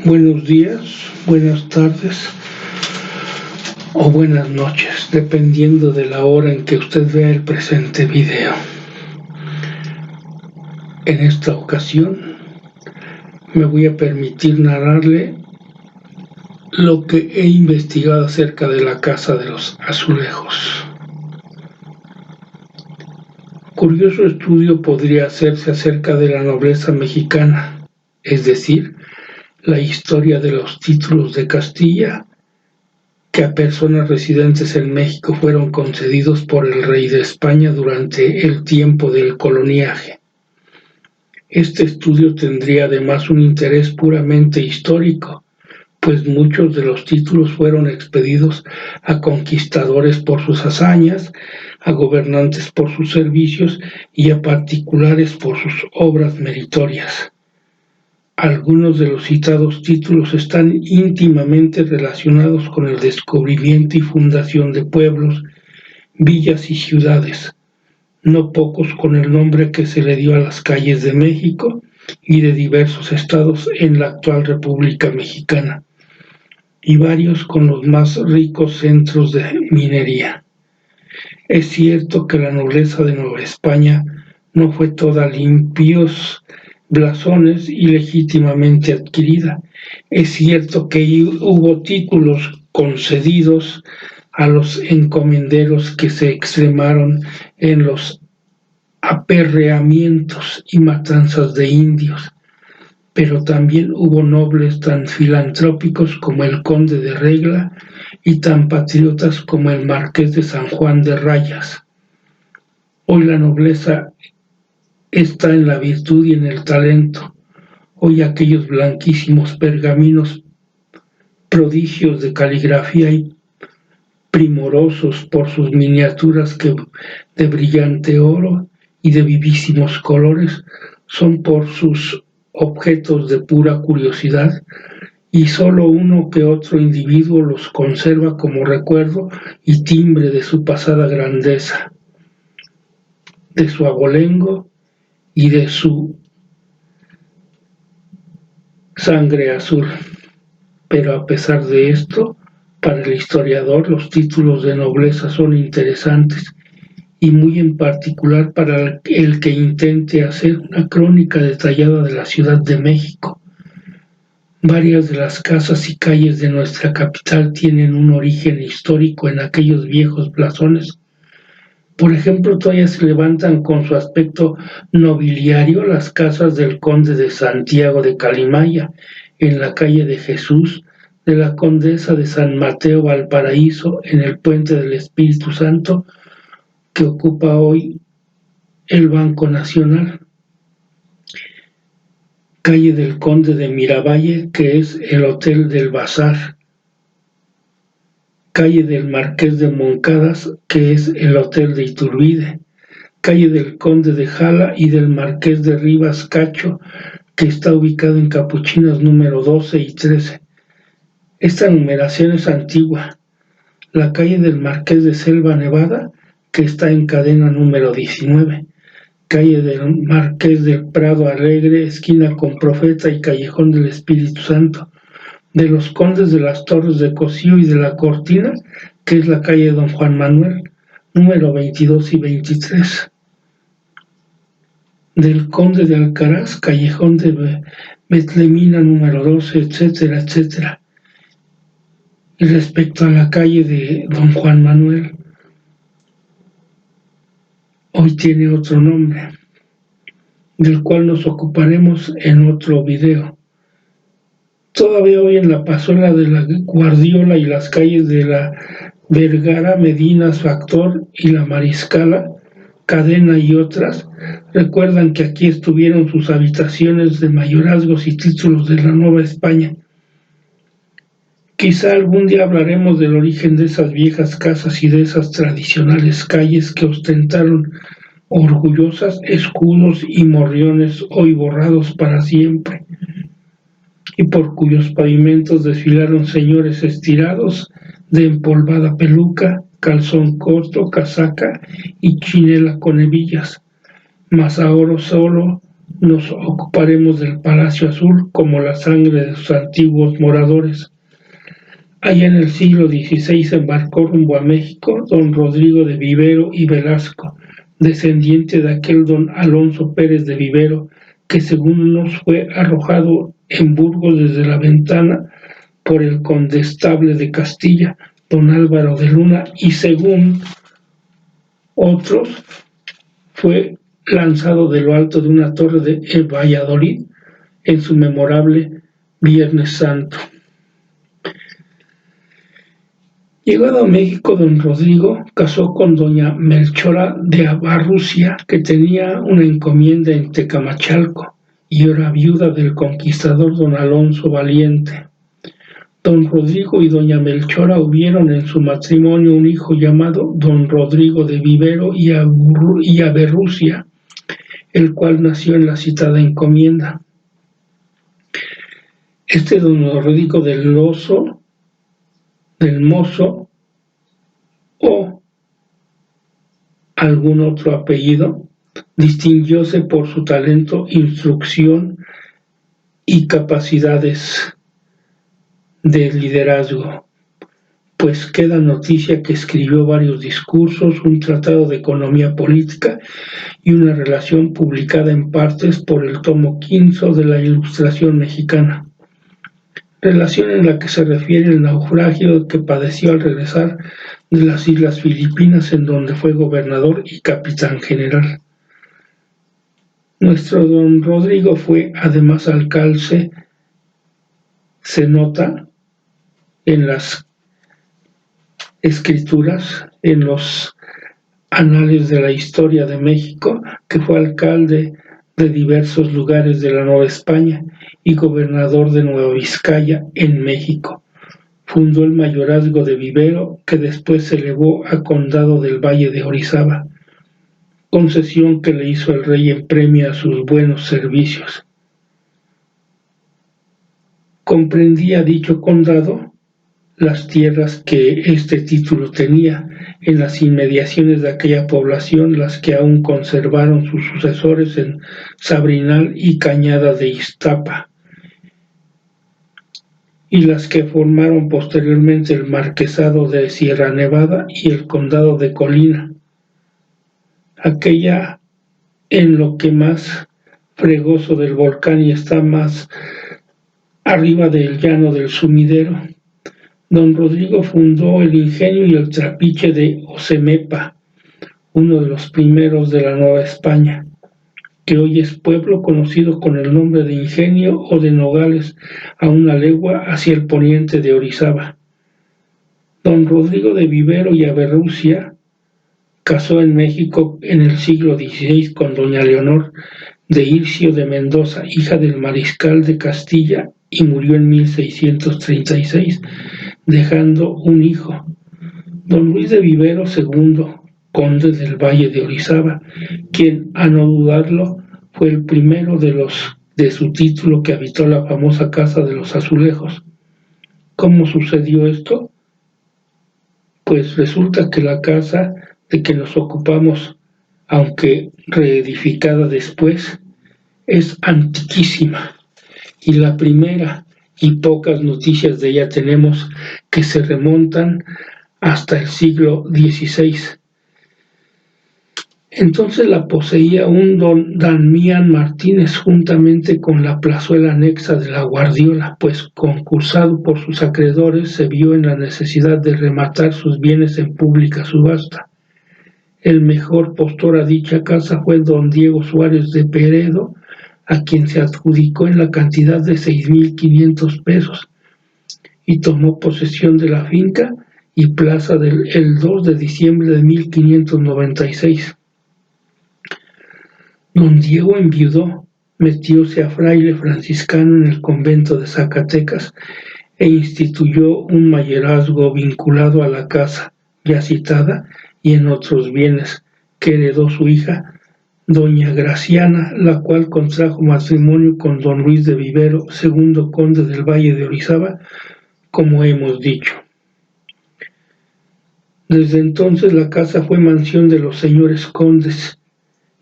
Buenos días, buenas tardes o buenas noches, dependiendo de la hora en que usted vea el presente video. En esta ocasión me voy a permitir narrarle lo que he investigado acerca de la Casa de los Azulejos. Curioso estudio podría hacerse acerca de la nobleza mexicana, es decir, la historia de los títulos de Castilla que a personas residentes en México fueron concedidos por el rey de España durante el tiempo del coloniaje. Este estudio tendría además un interés puramente histórico, pues muchos de los títulos fueron expedidos a conquistadores por sus hazañas, a gobernantes por sus servicios y a particulares por sus obras meritorias. Algunos de los citados títulos están íntimamente relacionados con el descubrimiento y fundación de pueblos, villas y ciudades, no pocos con el nombre que se le dio a las calles de México y de diversos estados en la actual República Mexicana, y varios con los más ricos centros de minería. Es cierto que la nobleza de Nueva España no fue toda limpios blasones y legítimamente adquirida. Es cierto que hubo títulos concedidos a los encomenderos que se extremaron en los aperreamientos y matanzas de indios, pero también hubo nobles tan filantrópicos como el conde de Regla y tan patriotas como el marqués de San Juan de Rayas. Hoy la nobleza está en la virtud y en el talento. Hoy aquellos blanquísimos pergaminos, prodigios de caligrafía y primorosos por sus miniaturas de brillante oro y de vivísimos colores, son por sus objetos de pura curiosidad, y solo uno que otro individuo los conserva como recuerdo y timbre de su pasada grandeza, de su abolengo y de su sangre azul. Pero a pesar de esto, para el historiador los títulos de nobleza son interesantes, y muy en particular para el que intente hacer una crónica detallada de la Ciudad de México. Varias de las casas y calles de nuestra capital tienen un origen histórico en aquellos viejos blasones. Por ejemplo, todavía se levantan con su aspecto nobiliario las casas del conde de Santiago de Calimaya, en la calle de Jesús, de la condesa de San Mateo Valparaíso, en el Puente del Espíritu Santo, que ocupa hoy el Banco Nacional. Calle del Conde de Miravalle, que es el Hotel del Bazar. Calle del Marqués de Moncadas, que es el Hotel de Iturbide. Calle del Conde de Jala y del Marqués de Rivas Cacho, que está ubicado en Capuchinas número 12 y 13. Esta numeración es antigua. La calle del Marqués de Selva Nevada, que está en cadena número 19. Calle del Marqués del Prado Alegre, esquina con Profeta y Callejón del Espíritu Santo. De los Condes de las Torres de Cocío y de la Cortina, que es la calle Don Juan Manuel, número 22 y 23. Del Conde de Alcaraz, Callejón de Betlemina número 12, etcétera, etcétera. Y respecto a la calle de Don Juan Manuel, hoy tiene otro nombre, del cual nos ocuparemos en otro video. Todavía hoy en la Pazuela de la Guardiola y las calles de la Vergara, Medinas, Factor y la Mariscala, Cadena y otras, recuerdan que aquí estuvieron sus habitaciones de mayorazgos y títulos de la Nueva España. Quizá algún día hablaremos del origen de esas viejas casas y de esas tradicionales calles que ostentaron orgullosas escudos y morriones hoy borrados para siempre, y por cuyos pavimentos desfilaron señores estirados de empolvada peluca, calzón corto, casaca y chinela con hebillas, mas ahora solo nos ocuparemos del Palacio Azul como la sangre de sus antiguos moradores. Allá en el siglo XVI embarcó rumbo a México don Rodrigo de Vivero y Velasco, descendiente de aquel don Alonso Pérez de Vivero, que según unos fue arrojado en Burgos desde la ventana por el condestable de Castilla, don Álvaro de Luna, y según otros fue lanzado de lo alto de una torre de Valladolid en su memorable Viernes Santo. Llegado a México, don Rodrigo casó con doña Melchora de Abarrucia, que tenía una encomienda en Tecamachalco y era viuda del conquistador don Alonso Valiente. Don Rodrigo y doña Melchora hubieron en su matrimonio un hijo llamado don Rodrigo de Vivero y Aberrucia, el cual nació en la citada encomienda. Este don Rodrigo del Mozo o algún otro apellido, distinguióse por su talento, instrucción y capacidades de liderazgo, pues queda noticia que escribió varios discursos, un tratado de economía política y una relación publicada en partes por el tomo V de la Ilustración Mexicana. Relación en la que se refiere el naufragio que padeció al regresar de las Islas Filipinas, en donde fue gobernador y capitán general. Nuestro don Rodrigo fue además alcalde, se nota en las escrituras, en los anales de la historia de México, que fue alcalde de diversos lugares de la Nueva España y gobernador de Nueva Vizcaya en México. Fundó el mayorazgo de Vivero, que después se elevó a condado del Valle de Orizaba, concesión que le hizo el rey en premio a sus buenos servicios. Comprendía dicho condado las tierras que este título tenía en las inmediaciones de aquella población, las que aún conservaron sus sucesores en Sabrinal y Cañada de Iztapa, y las que formaron posteriormente el marquesado de Sierra Nevada y el condado de Colina, aquella en lo que más fregoso del volcán y está más arriba del llano del Sumidero. Don Rodrigo fundó el ingenio y el trapiche de Ocemepa, uno de los primeros de la Nueva España, que hoy es pueblo conocido con el nombre de Ingenio o de Nogales, a una legua hacia el poniente de Orizaba. Don Rodrigo de Vivero y Aberrucia casó en México en el siglo XVI con doña Leonor de Ircio de Mendoza, hija del mariscal de Castilla, y murió en 1636, dejando un hijo, don Luis de Vivero II, conde del Valle de Orizaba, quien, a no dudarlo, fue el primero de su título que habitó la famosa Casa de los Azulejos. ¿Cómo sucedió esto? Pues resulta que la casa de que nos ocupamos, aunque reedificada después, es antiquísima, y la primera y pocas noticias de ella tenemos que se remontan hasta el siglo XVI. Entonces la poseía un don Damián Martínez juntamente con la plazuela anexa de la Guardiola, pues concursado por sus acreedores se vio en la necesidad de rematar sus bienes en pública subasta. El mejor postor a dicha casa fue don Diego Suárez de Peredo, a quien se adjudicó en la cantidad de 6,500 pesos, y tomó posesión de la finca y plaza el 2 de diciembre de 1596. Don Diego enviudó, metióse a fraile franciscano en el convento de Zacatecas e instituyó un mayorazgo vinculado a la casa ya citada y en otros bienes que heredó su hija, doña Graciana, la cual contrajo matrimonio con don Luis de Vivero, segundo conde del Valle de Orizaba, como hemos dicho. Desde entonces la casa fue mansión de los señores condes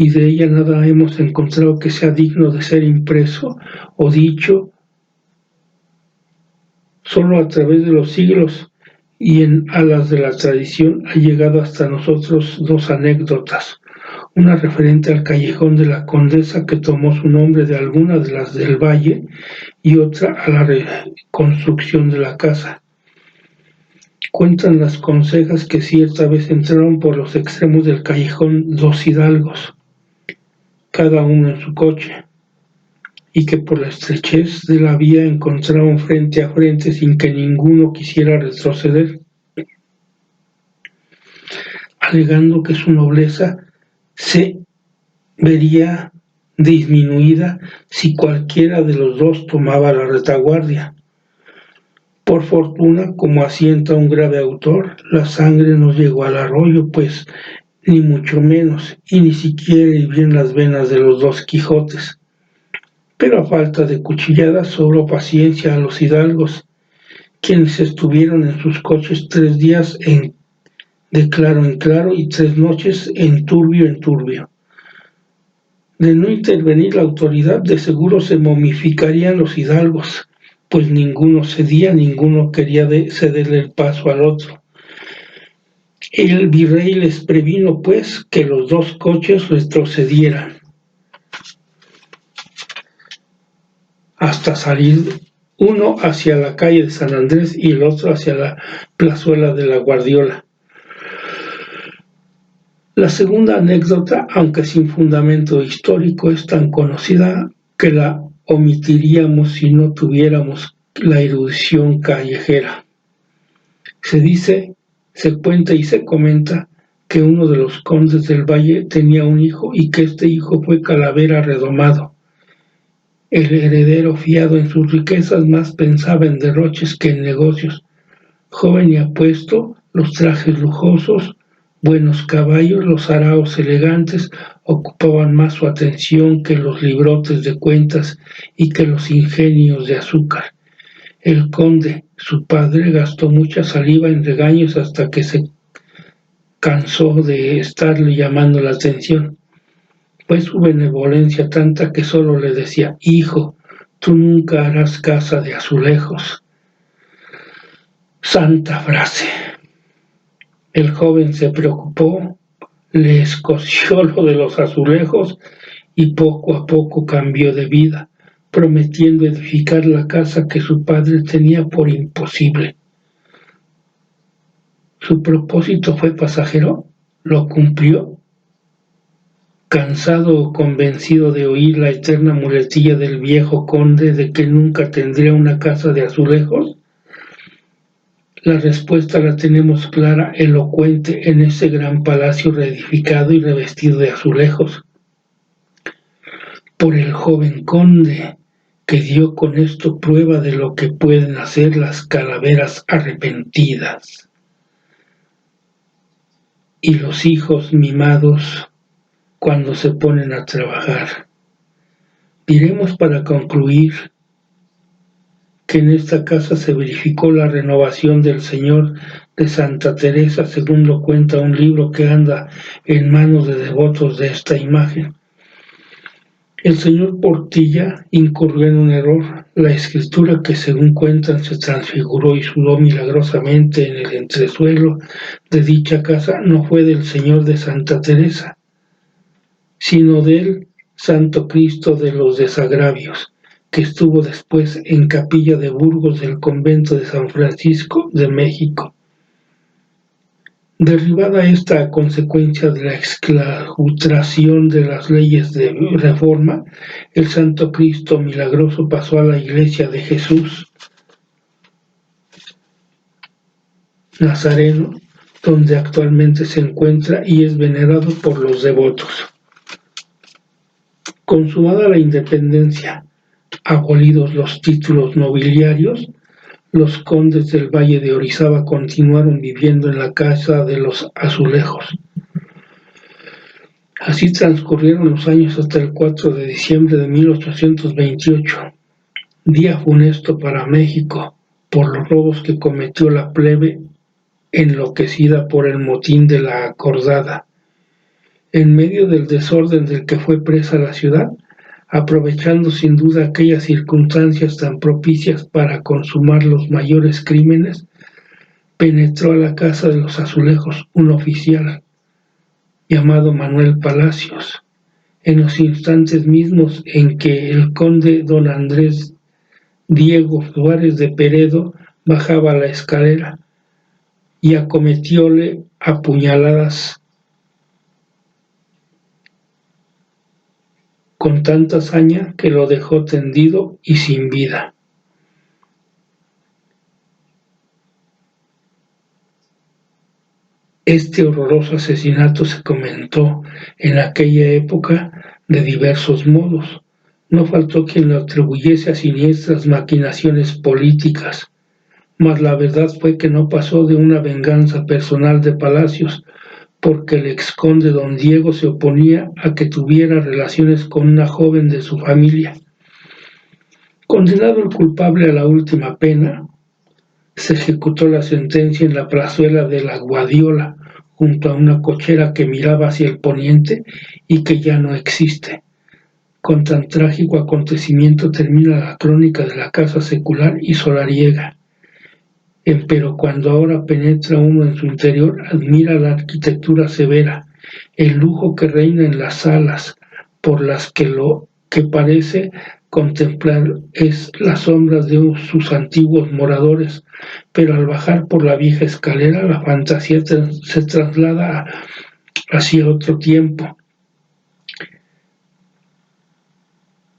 y de ella nada hemos encontrado que sea digno de ser impreso o dicho. Solo a través de los siglos y en alas de la tradición ha llegado hasta nosotros dos anécdotas, una referente al callejón de la Condesa que tomó su nombre de alguna de las del Valle y otra a la reconstrucción de la casa. Cuentan las consejas que cierta vez entraron por los extremos del callejón dos hidalgos, cada uno en su coche, y que por la estrechez de la vía encontraron frente a frente sin que ninguno quisiera retroceder, alegando que su nobleza se vería disminuida si cualquiera de los dos tomaba la retaguardia. Por fortuna, como asienta un grave autor, la sangre no llegó al arroyo, pues ni mucho menos, y ni siquiera hirvió en las venas de los dos Quijotes. Pero a falta de cuchilladas sobró paciencia a los hidalgos, quienes estuvieron en sus coches 3 días de claro en claro y 3 noches en turbio. De no intervenir la autoridad, de seguro se momificarían los hidalgos, pues ninguno cedía, ninguno quería cederle el paso al otro. El virrey les previno, pues, que los dos coches retrocedieran hasta salir uno hacia la calle de San Andrés y el otro hacia la plazuela de la Guardiola. La segunda anécdota, aunque sin fundamento histórico, es tan conocida que la omitiríamos si no tuviéramos la erudición callejera. Se dice, se cuenta y se comenta que uno de los condes del Valle tenía un hijo y que este hijo fue calavera redomado. El heredero, fiado en sus riquezas, más pensaba en derroches que en negocios. Joven y apuesto, los trajes lujosos, buenos caballos, los araos elegantes ocupaban más su atención que los librotes de cuentas y que los ingenios de azúcar. El conde, su padre, gastó mucha saliva en regaños hasta que se cansó de estarle llamando la atención. Fue su benevolencia tanta que solo le decía: hijo, tú nunca harás casa de azulejos. Santa frase. El joven se preocupó, le escoció lo de los azulejos y poco a poco cambió de vida, prometiendo edificar la casa que su padre tenía por imposible. Su propósito fue pasajero, lo cumplió. Cansado o convencido de oír la eterna muletilla del viejo conde de que nunca tendría una casa de azulejos, la respuesta la tenemos clara, elocuente, en ese gran palacio reedificado y revestido de azulejos por el joven conde, que dio con esto prueba de lo que pueden hacer las calaveras arrepentidas. Y los hijos mimados cuando se ponen a trabajar. Diremos para concluir que en esta casa se verificó la renovación del Señor de Santa Teresa, según lo cuenta un libro que anda en manos de devotos de esta imagen. El señor Portilla incurrió en un error. La escritura que, según cuentan, se transfiguró y sudó milagrosamente en el entresuelo de dicha casa no fue del Señor de Santa Teresa, sino del Santo Cristo de los Desagravios, que estuvo después en capilla de Burgos del convento de San Francisco de México. Derribada esta a consecuencia de la exclaustración de las leyes de reforma, el Santo Cristo milagroso pasó a la Iglesia de Jesús Nazareno, donde actualmente se encuentra y es venerado por los devotos. Consumada la independencia, abolidos los títulos nobiliarios, los condes del Valle de Orizaba continuaron viviendo en la casa de los azulejos. Así transcurrieron los años hasta el 4 de diciembre de 1828, día funesto para México por los robos que cometió la plebe enloquecida por el motín de la Acordada. En medio del desorden del que fue presa la ciudad, aprovechando sin duda aquellas circunstancias tan propicias para consumar los mayores crímenes, penetró a la casa de los Azulejos un oficial llamado Manuel Palacios, en los instantes mismos en que el conde don Andrés Diego Suárez de Peredo bajaba la escalera y acometióle a puñaladas con tanta hazaña que lo dejó tendido y sin vida. Este horroroso asesinato se comentó en aquella época de diversos modos. No faltó quien lo atribuyese a siniestras maquinaciones políticas, mas la verdad fue que no pasó de una venganza personal de Palacios, porque el exconde don Diego se oponía a que tuviera relaciones con una joven de su familia. Condenado el culpable a la última pena, se ejecutó la sentencia en la plazuela de la Guardiola, junto a una cochera que miraba hacia el poniente y que ya no existe. Con tan trágico acontecimiento termina la crónica de la casa secular y solariega. Empero cuando ahora penetra uno en su interior, admira la arquitectura severa, el lujo que reina en las salas, por las que lo que parece contemplar es las sombras de sus antiguos moradores, pero al bajar por la vieja escalera la fantasía se traslada hacia otro tiempo.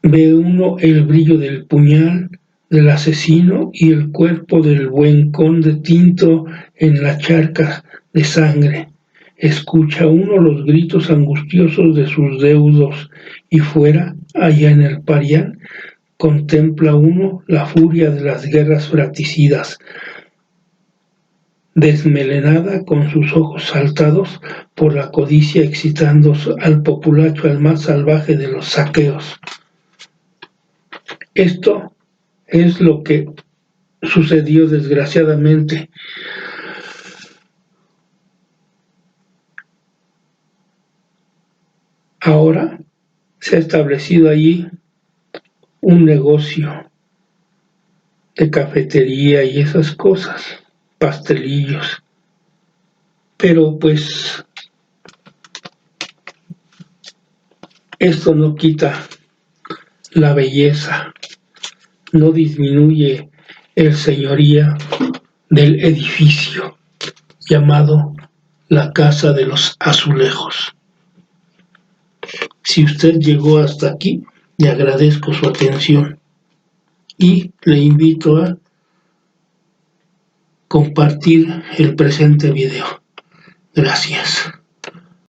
Ve uno el brillo del puñal del asesino y el cuerpo del buen conde tinto en la charca de sangre. Escucha uno los gritos angustiosos de sus deudos y fuera, allá en el Parián, contempla uno la furia de las guerras fratricidas, desmelenada con sus ojos saltados por la codicia, excitando al populacho al más salvaje de los saqueos. Esto es lo que sucedió desgraciadamente. Ahora se ha establecido allí un negocio de cafetería y esas cosas, pastelillos. Pero pues esto no quita la belleza, no disminuye el señoría del edificio llamado la Casa de los Azulejos. Si usted llegó hasta aquí, le agradezco su atención y le invito a compartir el presente video. Gracias.